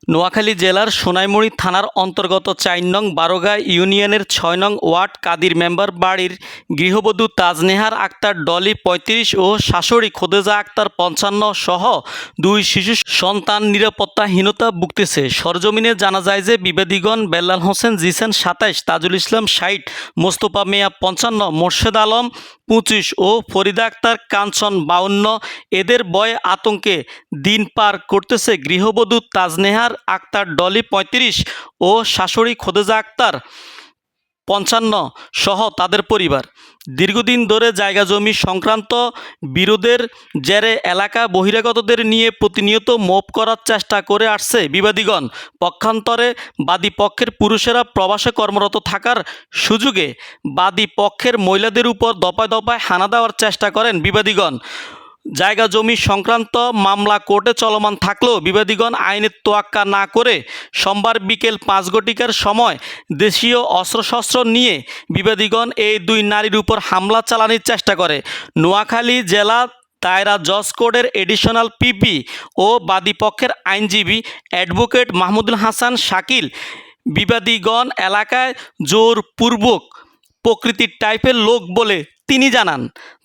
নোয়াখালী জেলার সোনাইমুড়ি থানার অন্তর্গত ৪ নং বারোগাঁ ইউনিয়নের ৬ নং ওয়ার্ড কাদির মেম্বার বাড়ির গৃহবধূ তাজনেহার আক্তার ডলি ৩৫ ও শাশুড়ি খোদেজা আক্তার ৫৫ সহ ২ শিশু সন্তান নিরাপত্তাহীনতা ভুগতেছে। সরজমিনে জানা যায় যে বিবাদীগণ বেল্লাল হোসেন জিসান ২৭, তাজুল ইসলাম ৬০, মোস্তফা মিয়া ৫৫, মোর্শেদ আলম ২৫ ও ফরিদা আক্তার কাঞ্চন ৫২ এদের ভয়ে আতঙ্কে দিন পার করতেছে গৃহবধূ তাজনেহার আক্তার ডলি ৩৫ ও শাশুড়ি খোদেজা আক্তার ৫৫ সহ তাদের পরিবার। দীর্ঘদিন ধরে জায়গা জমি সংক্রান্ত বিরোধের জেরে এলাকা বহিরাগতদের নিয়ে প্রতিনিয়ত মোপ করার চেষ্টা করে আসছে বিবাদীগণ। পক্ষান্তরে বাদী পক্ষের পুরুষেরা প্রবাসে কর্মরত থাকার সুযোগে বাদী পক্ষের মহিলাদের উপর দফায় দফায় হানা দেওয়ার চেষ্টা করেন বিবাদীগণ। জায়গা জমি সংক্রান্ত মামলা কোর্টে চলমান থাকলেও বিবাদীগণ আইনের তোয়াক্কা না করে সোমবার বিকেল ৫ ঘটিকার সময় দেশীয় অস্ত্রশস্ত্র নিয়ে বিবাদীগণ এই ২ নারীর উপর হামলা চালানোর চেষ্টা করে। নোয়াখালী জেলা দায়রা জজ কোর্টের এডিশনাল পিপি ও বাদীপক্ষের আইনজীবী অ্যাডভোকেট মাহমুদুল হাসান শাকিল বিবাদীগণ এলাকায় জোরপূর্বক প্রকৃতির টাইপের লোক বলে তিনি জানান।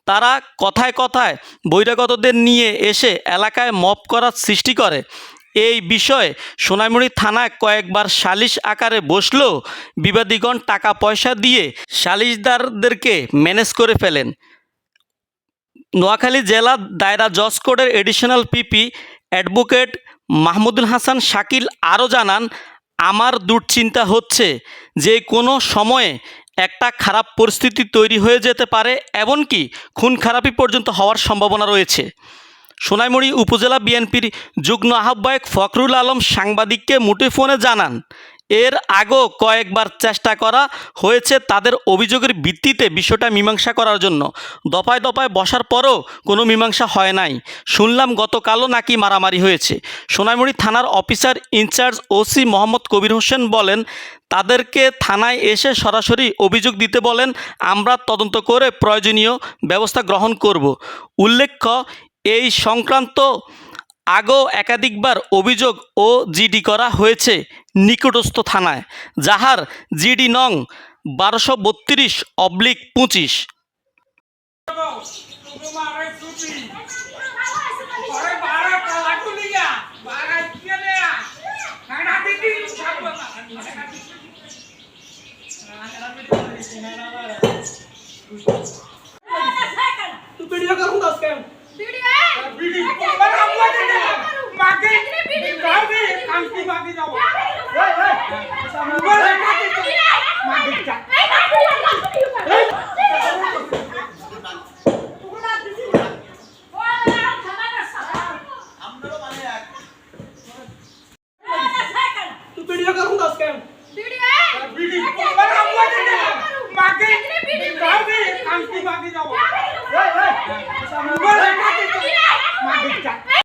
তারা কথায় কথায় বহিরাগতদের নিয়ে এসে এলাকায় মব করার সৃষ্টি করে। এই বিষয়ে সোনাইমুড়ি থানায় কয়েকবার সালিশ আকারে বসলেও বিবাদীগণ টাকা পয়সা দিয়ে সালিশদারদেরকে ম্যানেজ করে ফেলেন। নোয়াখালী জেলা দায়রা জজ কোর্টের additional PP advocate Mahmudul Hasan Shakil আরও জানান, আমার দুশ্চিন্তা হচ্ছে যে কোনো সময়ে একটা খারাপ পরিস্থিতি তৈরি হয়ে যেতে পারে, এমনকি খুন খারাপি পর্যন্ত হওয়ার সম্ভাবনা রয়েছে। সোনাইমুড়ি উপজেলা বিএনপির যুগ্ম আহ্বায়ক ফখরুল আলম সাংবাদিককে মুঠোফোনে জানান, এর আগেও কয়েকবার চেষ্টা করা হয়েছে তাদের অভিযোগের ভিত্তিতে বিষয়টা মীমাংসা করার জন্য। দফায় দফায় বসার পরও কোনো মীমাংসা হয় নাই। শুনলাম গতকালও নাকি মারামারি হয়েছে। সোনাইমুড়ি থানার officer in charge OC Mohammad Kabir Hossain বলেন, তাদেরকে থানায় এসে সরাসরি অভিযোগ দিতে বলেন, আমরা তদন্ত করে প্রয়োজনীয় ব্যবস্থা গ্রহণ করব। উল্লেখ্য, এই সংক্রান্ত আগেও একাধিকবার অভিযোগ ও জিডি করা হয়েছে নিকটস্থ থানায়, যাহার জিডি নং ১২৩২/২৫।